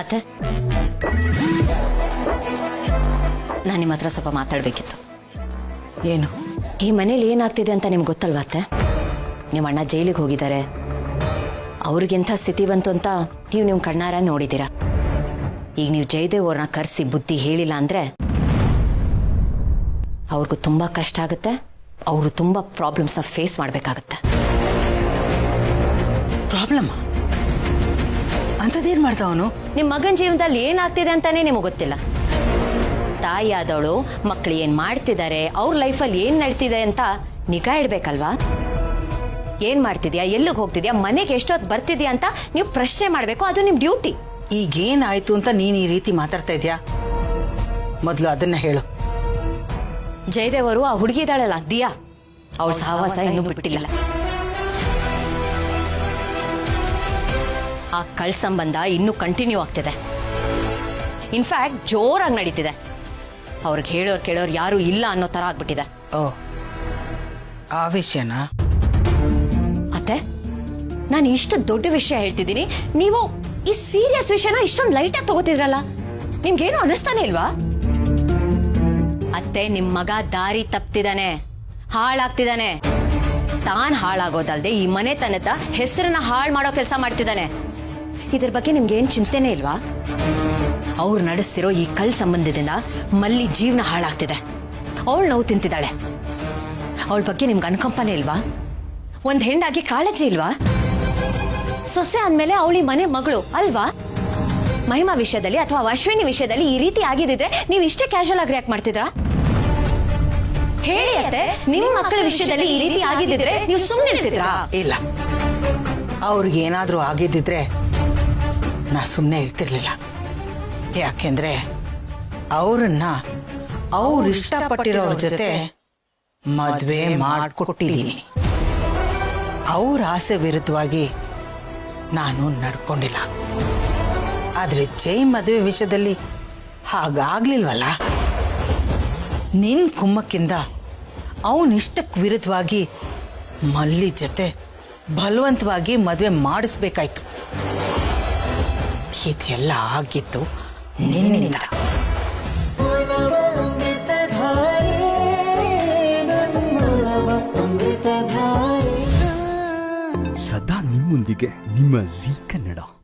ಅತ್ತೆ, ನಾನು ನಿಮ್ಮ ಹತ್ರ ಸ್ವಲ್ಪ ಮಾತಾಡಬೇಕಿತ್ತು. ಏನು? ಈ ಮನೇಲಿ ಏನಾಗ್ತಿದೆ ಅಂತ ನಿಮ್ಗೆ ಗೊತ್ತಲ್ವಾ ಅತ್ತೆ? ನಿಮ್ಮ ಅಣ್ಣ ಜೈಲಿಗೆ ಹೋಗಿದ್ದಾರೆ. ಅವ್ರಿಗೆಂಥ ಸ್ಥಿತಿ ಬಂತು ಅಂತ ನೀವು ನಿಮ್ಮ ಕಣ್ಣಾರ ನೋಡಿದ್ದೀರಾ. ಈಗ ನೀವು ಜಯದೇವ್ ಅವ್ರನ್ನ ಕರೆಸಿ ಬುದ್ಧಿ ಹೇಳಿಲ್ಲ ಅಂದರೆ ಅವ್ರಿಗೂ ತುಂಬ ಕಷ್ಟ ಆಗುತ್ತೆ. ಅವರು ತುಂಬ ಪ್ರಾಬ್ಲಮ್ಸ್ನ ಫೇಸ್ ಮಾಡಬೇಕಾಗತ್ತೆ. ಪ್ರಾಬ್ಲಮ್ ಅಂಥದ್ದೇನು ಮಾಡ್ತಾವನು? ನಿಮ್ಮ ಮಗನ ಜೀವನದಲ್ಲಿ ಏನಾಗ್ತಿದೆ ಅಂತಾನೆ ನಿಮಗೆ ಗೊತ್ತಿಲ್ಲ. ತಾಯಿಯಾದವಳು ಮಕ್ಕಳು ಏನು ಮಾಡ್ತಿದ್ದಾರೆ, ಅವ್ರ ಲೈಫಲ್ಲಿ ಏನು ನಡೀತಿದೆ ಅಂತ ನಿಗಾ ಇಡಬೇಕಲ್ವಾ? ಏನು ಮಾಡ್ತಿದ್ಯಾ, ಎಲ್ಲಿಗೆ ಹೋಗ್ತಿದ್ಯಾ, ಮನೆಗೆ ಎಷ್ಟೊತ್ತು ಬರ್ತಿದ್ಯಾ ಅಂತ ನೀವು ಪ್ರಶ್ನೆ ಮಾಡಬೇಕು. ಅದು ನಿಮ್ಮ ಡ್ಯೂಟಿ. ಈಗೇನಾಯ್ತು ಅಂತ ನೀನು ಈ ರೀತಿ ಮಾತಾಡ್ತಾ ಇದೆಯಾ? ಮೊದಲು ಅದನ್ನ ಹೇಳು. ಜಯದೇವ್ ಅವರು ಆ ಹುಡುಗಿ ಇದ್ದಾಳಲ್ಲ ದಿಯಾ, ಅವಳ ಸಹವಾಸ ಇನ್ನೂ ಬಿಟ್ಟಿಲ್ಲ. ಆ ಕಳ್ ಸಂಬಂಧ ಇನ್ನೂ ಕಂಟಿನ್ಯೂ ಆಗ್ತಿದೆ. ಇನ್ಫ್ಯಾಕ್ಟ್ ಜೋರಾಗಿ ನಡೀತಿದೆ. ಅವ್ರಿಗೆ ಹೇಳೋರು ಕೇಳೋರು ಯಾರು ಇಲ್ಲ ಅನ್ನೋ ಥರ ಆಗ್ಬಿಟ್ಟಿದೆ. ಓ, ಆ ವಿಷಯನಾ? ಅತ್ತೆ, ನಾನು ಇಷ್ಟು ದೊಡ್ಡ ವಿಷಯ ಹೇಳ್ತಿದ್ದೀನಿ, ನೀವು ಈ ಸೀರಿಯಸ್ ವಿಷಯನ ಇಷ್ಟೊಂದು ಲೈಟಾಗಿ ತಗೋತಿದ್ರಲ್ಲ. ನಿಮ್ಗೇನು ಅನಿಸ್ತಾನೆ ಇಲ್ವಾ? ಅತ್ತೆ, ನಿಮ್ಮ ಮಗ ದಾರಿ ತಪ್ತಿದ್ದಾನೆ, ಹಾಳಾಗ್ತಿದ್ದಾನೆ. ತಾನು ಹಾಳಾಗೋದಲ್ದೆ ಈ ಮನೆತನದ ಹೆಸರನ್ನ ಹಾಳು ಮಾಡೋ ಕೆಲಸ ಮಾಡ್ತಿದ್ದಾನೆ. ಇದ್ರ ಬಗ್ಗೆ ನಿಮ್ಗೇನು ಚಿಂತೆನೇ ಇಲ್ವಾ? ಅವ್ರು ನಡೆಸ್ತಿರೋ ಈ ಕಳ್ ಸಂಬಂಧದಿಂದ ಮಲ್ಲಿ ಜೀವನ ಹಾಳಾಗ್ತಿದೆ. ಅವಳು ನೋವು ತಿಂತಿದ್ದಾಳೆ. ಅವಳ ಬಗ್ಗೆ ನಿಮ್ಗೆ ಅನುಕಂಪನೇ ಇಲ್ವಾ? ಒಂದು ಹೆಣ್ಣಾಗಿ ಕಾಳಜಿ ಇಲ್ವಾ? ಸೊಸೆ ಅಂದಮೇಲೆ ಅವಳಿ ಮನೆ ಮಗಳು ಅಲ್ವಾ? ಮಹಿಮಾ ವಿಷಯದಲ್ಲಿ ಅಥವಾ ಅಶ್ವಿನಿ ವಿಷಯದಲ್ಲಿ ಈ ರೀತಿ ಆಗಿದ್ರೆ ನೀವು ಇಷ್ಟೇ ಕ್ಯಾಶುವಲ್ ಆಗಿ ರಿಯಾಕ್ಟ್ ಮಾಡ್ತಿದ್ರಾ? ಹೇಳಿ ಅತ್ತೆ, ನಿಮ್ಮ ಮಕ್ಕಳ ವಿಷಯದಲ್ಲಿ ಈ ರೀತಿ ಆಗಿದ್ರೆ ನೀವು ಸುಮ್ಮನೆ ಇರ್ತಿದ್ರಾ? ಇಲ್ಲ, ಅವ್ರಿಗೆ ಏನಾದರೂ ಆಗಿದ್ದಿದ್ರೆ ನಾ ಸುಮ್ಮನೆ ಇರ್ತಿರ್ಲಿಲ್ಲ. ಯಾಕೆಂದ್ರೆ ಅವ್ರನ್ನ ಅವ್ರು ಇಷ್ಟಪಟ್ಟಿರೋರ ಜೊತೆ ಮದುವೆ ಮಾಡಿಕೊಟ್ಟಿದ್ದೀನಿ. ಅವ್ರ ಆಸೆ ವಿರುದ್ಧವಾಗಿ ನಾನು ನಡ್ಕೊಂಡಿಲ್ಲ. ಆದ್ರೆ ಜೈ ಮದುವೆ ವಿಷಯದಲ್ಲಿ ಹಾಗಾಗ್ಲಿಲ್ವಲ್ಲ. ನಿನ್ ಕುಮ್ಮಕ್ಕಿಂದ ಅವನಿಷ್ಟಕ್ಕೆ ವಿರುದ್ಧವಾಗಿ ಮಲ್ಲಿ ಜೊತೆ ಬಲವಂತವಾಗಿ ಮದುವೆ ಮಾಡಿಸ್ಬೇಕಾಯ್ತು. ಇದೆಲ್ಲ ಆಗಿತ್ತು ನಿನ್ನಿಂದ. ಸದಾ ನಿಮ್ಮೊಂದಿಗೆ ನಿಮ್ಮ ಜೀ ಕನ್ನಡ.